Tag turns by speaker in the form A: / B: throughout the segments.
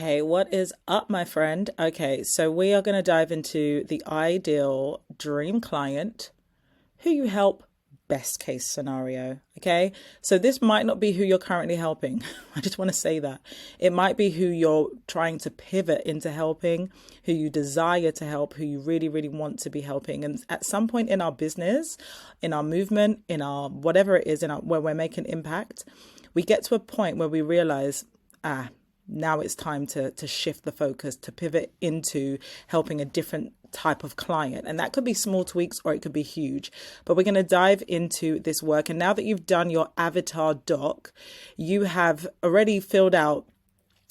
A: Hey, what is up, my friend? Okay, so we are going to dive into the ideal dream client who you help, best case scenario. Okay, so this might not be who you're currently helping. I just want to say that it might be who you're trying to pivot into helping, who you desire to help, who you really, really want to be helping. And at some point in our business, in our movement, in our whatever it is, where we're making impact, we get to a point where we realize, now it's time to shift the focus, to pivot into helping a different type of client. And that could be small tweaks or it could be huge. But we're going to dive into this work. And now that you've done your avatar doc, you have already filled out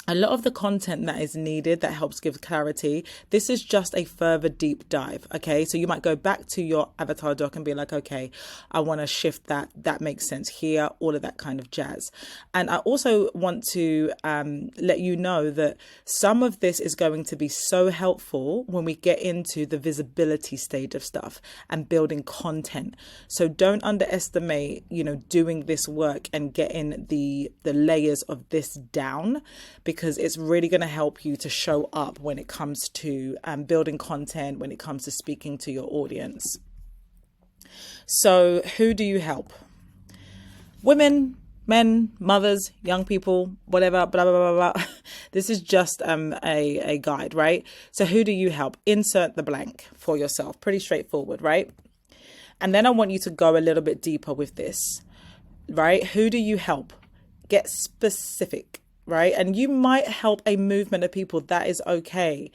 A: a lot of the content that is needed that helps give clarity. This is just a further deep dive. Okay, so you might go back to your avatar doc and be like, okay, I want to shift that. That makes sense here, all of that kind of jazz. And I also want to let you know that some of this is going to be so helpful when we get into the visibility stage of stuff and building content. So don't underestimate, doing this work and getting the layers of this down, because it's really going to help you to show up when it comes to building content, when it comes to speaking to your audience. So who do you help? Women, men, mothers, young people, whatever, blah, blah, blah, blah. This is just a guide, right? So who do you help? Insert the blank for yourself. Pretty straightforward, right? And then I want you to go a little bit deeper with this, right? Who do you help? Get specific. Right? And you might help a movement of people. That is okay.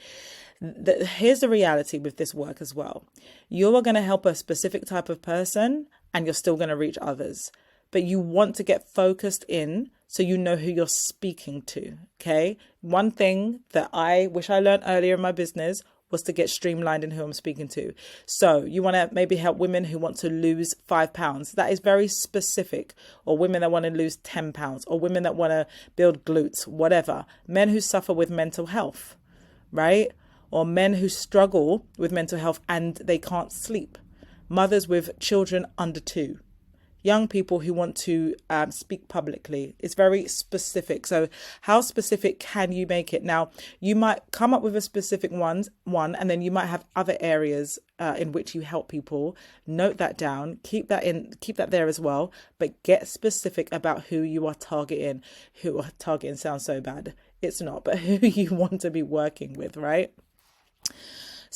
A: Here's the reality with this work as well. You are going to help a specific type of person and you're still going to reach others. But you want to get focused in so you know who you're speaking to. Okay. One thing that I wish I learned earlier in my business was to get streamlined in who I'm speaking to. So you want to maybe help women who want to lose 5 pounds. That is very specific. Or women that want to lose 10 pounds. Or women that want to build glutes, whatever. Men who suffer with mental health, right? Or men who struggle with mental health and they can't sleep. Mothers with children under 2. Young people who want to speak publicly. It's very specific. So how specific can you make it? Now, you might come up with a specific one, and then you might have other areas in which you help people. Note that down. Keep that there as well. But get specific about who you are targeting. Targeting sounds so bad. It's not, but who you want to be working with, right?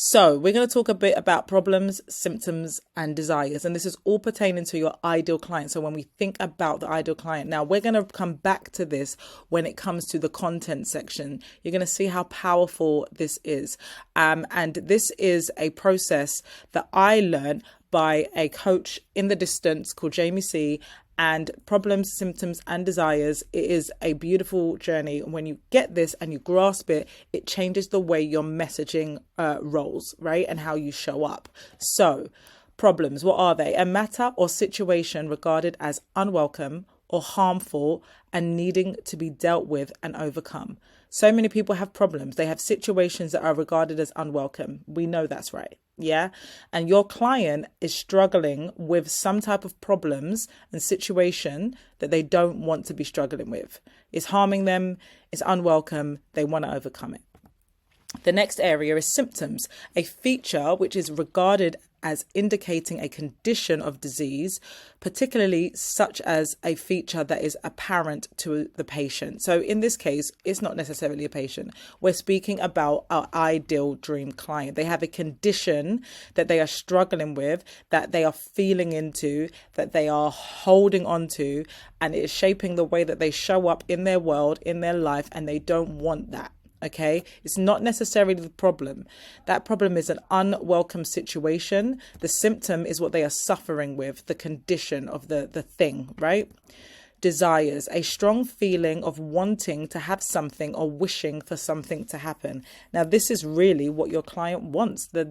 A: So we're going to talk a bit about problems, symptoms, and desires. And this is all pertaining to your ideal client. So when we think about the ideal client, now we're going to come back to this when it comes to the content section. You're going to see how powerful this is. And this is a process that I learned by a coach in the distance called Jamie C. And problems, symptoms, and desires. It is a beautiful journey. When you get this and you grasp it, it changes the way your messaging rolls, right? And how you show up. So, problems, what are they? A matter or situation regarded as unwelcome or harmful and needing to be dealt with and overcome. So many people have problems. They have situations that are regarded as unwelcome. We know that's right. Yeah. And your client is struggling with some type of problems and situation that they don't want to be struggling with. It's harming them. It's unwelcome. They want to overcome it. The next area is symptoms, a feature which is regarded as indicating a condition of disease, particularly such as a feature that is apparent to the patient. So in this case, it's not necessarily a patient. We're speaking about our ideal dream client. They have a condition that they are struggling with, that they are feeling into, that they are holding on to, and it is shaping the way that they show up in their world, in their life, and they don't want that. Okay, it's not necessarily the problem. That problem is an unwelcome situation. The symptom is what they are suffering with, the condition of the thing, right? Desires, a strong feeling of wanting to have something or wishing for something to happen. Now, this is really what your client wants, the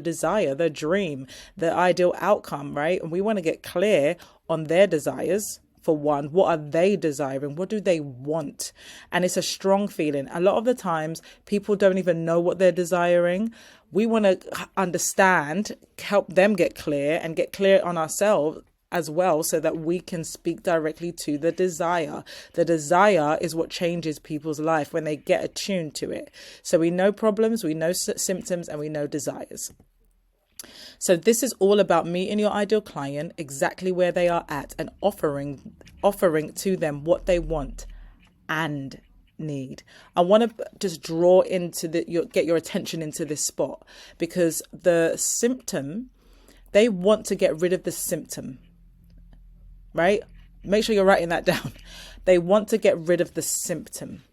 A: desire, the dream, the ideal outcome, right? And we want to get clear on their desires. For one, what are they desiring? What do they want? And it's a strong feeling. A lot of the times, people don't even know what they're desiring. We want to understand, help them get clear and get clear on ourselves as well, so that we can speak directly to the desire. The desire is what changes people's life when they get attuned to it. So we know problems, we know symptoms, and we know desires. So this is all about meeting your ideal client exactly where they are at and offering to them what they want and need. I want to just draw into get your attention into this spot, because the symptom, they want to get rid of the symptom, right? Make sure you're writing that down. They want to get rid of the symptom.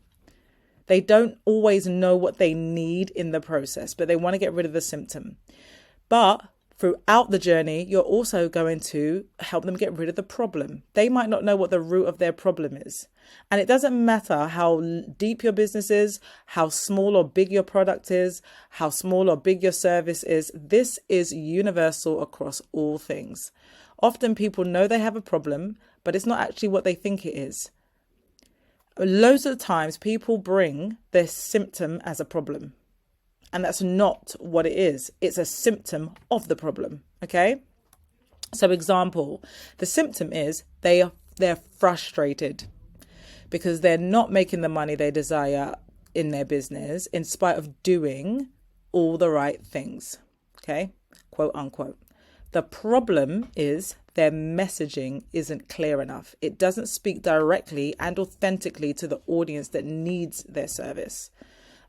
A: They don't always know what they need in the process, but they want to get rid of the symptom. But throughout the journey, you're also going to help them get rid of the problem. They might not know what the root of their problem is. And it doesn't matter how deep your business is, how small or big your product is, how small or big your service is. This is universal across all things. Often people know they have a problem, but it's not actually what they think it is. Loads of the times people bring their symptom as a problem. And that's not what it is. It's a symptom of the problem. Okay. So example, the symptom is they're frustrated because they're not making the money they desire in their business in spite of doing all the right things. Okay. Quote unquote. The problem is their messaging isn't clear enough. It doesn't speak directly and authentically to the audience that needs their service.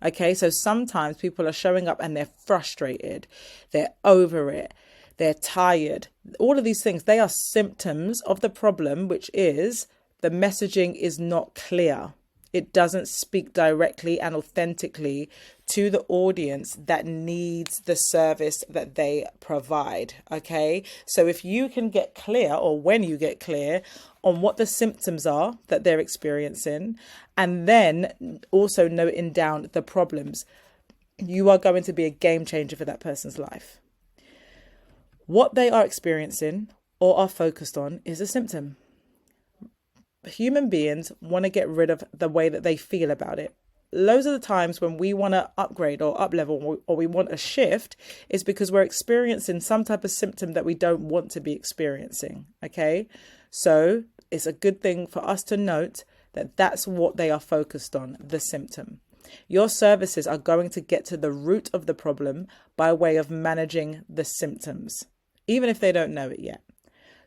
A: Okay, so sometimes people are showing up and they're frustrated, they're over it, they're tired. All of these things, they are symptoms of the problem, which is the messaging is not clear. It doesn't speak directly and authentically to the audience that needs the service that they provide. Okay, so if you can get clear, or when you get clear on what the symptoms are that they're experiencing, and then also noting down the problems, you are going to be a game changer for that person's life. What they are experiencing or are focused on is a symptom. Human beings want to get rid of the way that they feel about it. Loads of the times when we want to upgrade or up level or we want a shift is because we're experiencing some type of symptom that we don't want to be experiencing. Okay, so it's a good thing for us to note that that's what they are focused on, the symptom. Your services are going to get to the root of the problem by way of managing the symptoms, even if they don't know it yet.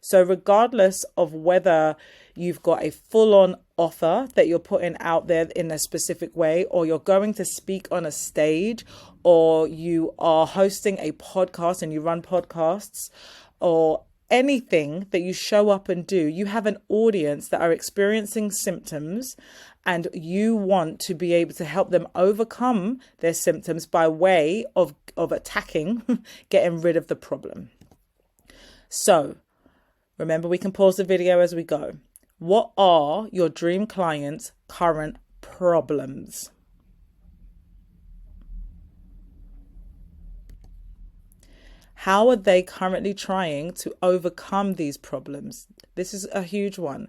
A: So regardless of whether you've got a full-on offer that you're putting out there in a specific way, or you're going to speak on a stage, or you are hosting a podcast and you run podcasts, or anything that you show up and do, you have an audience that are experiencing symptoms and you want to be able to help them overcome their symptoms by way of attacking, getting rid of the problem. So remember, we can pause the video as we go. What are your dream clients' current problems? How are they currently trying to overcome these problems? This is a huge one.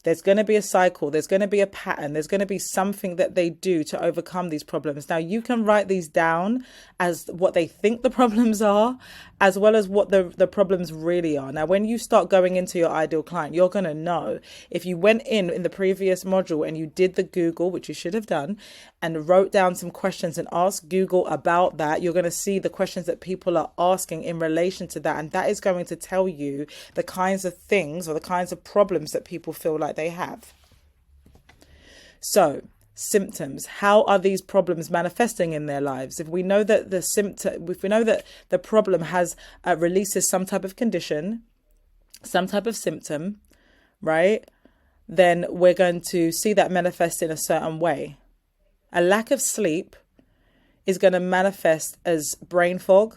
A: There's going to be a cycle. There's going to be a pattern. There's going to be something that they do to overcome these problems. Now, you can write these down as what they think the problems are, as well as what the problems really are. Now, when you start going into your ideal client, you're going to know. If you went in the previous module and you did the Google, which you should have done, and wrote down some questions and asked Google about that, you're going to see the questions that people are asking in relation to that. And that is going to tell you the kinds of things or the kinds of problems that people feel like they have. So, symptoms. How are these problems manifesting in their lives? If we know that the problem has releases some type of condition, some type of symptom, right? Then we're going to see that manifest in a certain way. A lack of sleep is going to manifest as brain fog.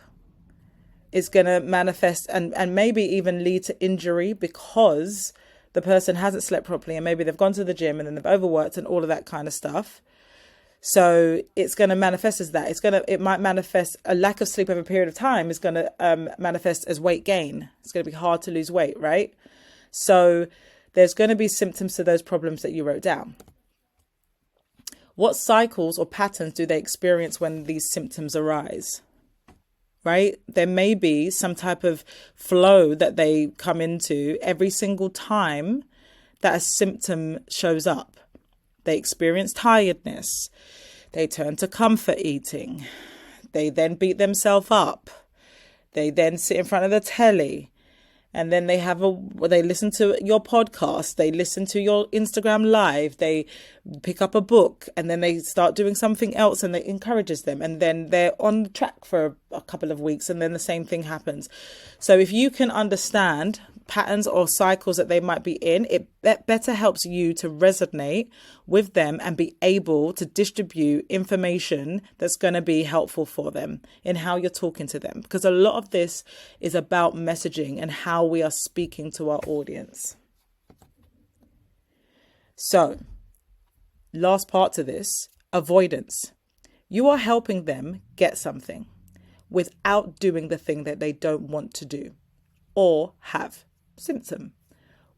A: It's going to manifest and maybe even lead to injury because the person hasn't slept properly and maybe they've gone to the gym and then they've overworked and all of that kind of stuff. So it's going to manifest as that. It might manifest a lack of sleep over a period of time is going to manifest as weight gain. It's going to be hard to lose weight, right? So there's going to be symptoms to those problems that you wrote down. What cycles or patterns do they experience when these symptoms arise? right? There may be some type of flow that they come into every single time that a symptom shows up. They experience tiredness. They turn to comfort eating. They then beat themselves up. They then sit in front of the telly. And then they listen to your podcast, they listen to your Instagram live, they pick up a book, and then they start doing something else and it encourages them. And then they're on track for a couple of weeks and then the same thing happens. So if you can understand patterns or cycles that they might be in, that better helps you to resonate with them and be able to distribute information that's going to be helpful for them in how you're talking to them. Because a lot of this is about messaging and how we are speaking to our audience. So, last part to this, avoidance. You are helping them get something without doing the thing that they don't want to do or have. Symptom.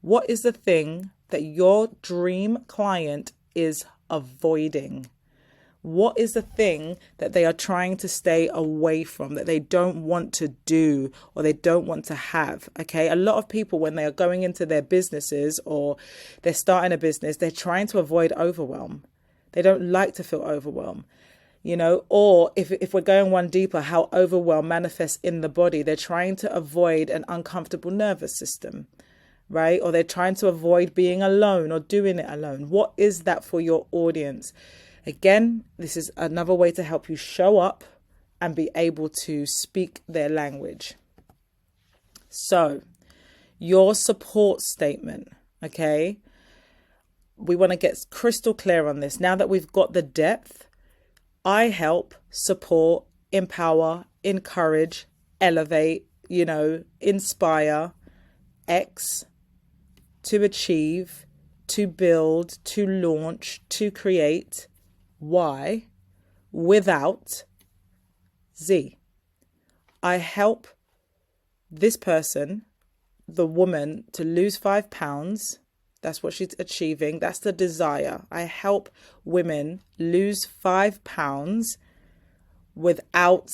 A: What is the thing that your dream client is avoiding? What is the thing that they are trying to stay away from, that they don't want to do or they don't want to have? Okay. A lot of people, when they are going into their businesses or they're starting a business, they're trying to avoid overwhelm. They don't like to feel overwhelmed. Or if we're going one deeper, how overwhelm manifests in the body. They're trying to avoid an uncomfortable nervous system, right? Or they're trying to avoid being alone or doing it alone. What is that for your audience? Again, this is another way to help you show up and be able to speak their language. So, your support statement, okay? We want to get crystal clear on this. Now that we've got the depth, I help, support, empower, encourage, elevate, inspire, X, to achieve, to build, to launch, to create, Y, without, Z. I help this person, the woman, to lose 5 pounds. That's what she's achieving. That's the desire. I help women lose 5 pounds without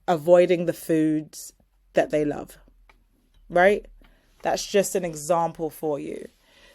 A: avoiding the foods that they love, right? That's just an example for you.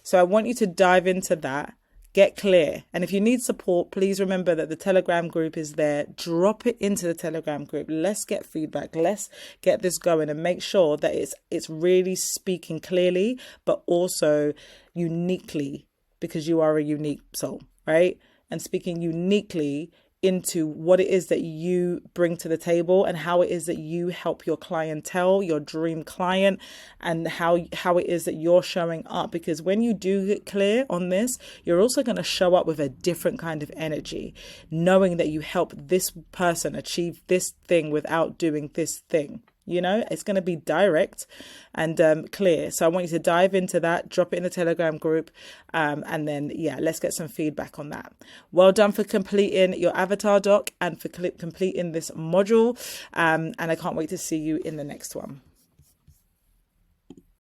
A: So I want you to dive into that, get clear. And if you need support, please remember that the Telegram group is there. Drop it into the Telegram group. Let's get feedback. Let's get this going and make sure that it's really speaking clearly, but also uniquely, because you are a unique soul, right? And speaking uniquely into what it is that you bring to the table and how it is that you help your clientele, your dream client, and how it is that you're showing up. Because when you do get clear on this, you're also going to show up with a different kind of energy, knowing that you help this person achieve this thing without doing this thing. It's going to be direct and clear. So I want you to dive into that, drop it in the Telegram group, and then, let's get some feedback on that. Well done for completing your avatar doc and for completing this module. And I can't wait to see you in the next one.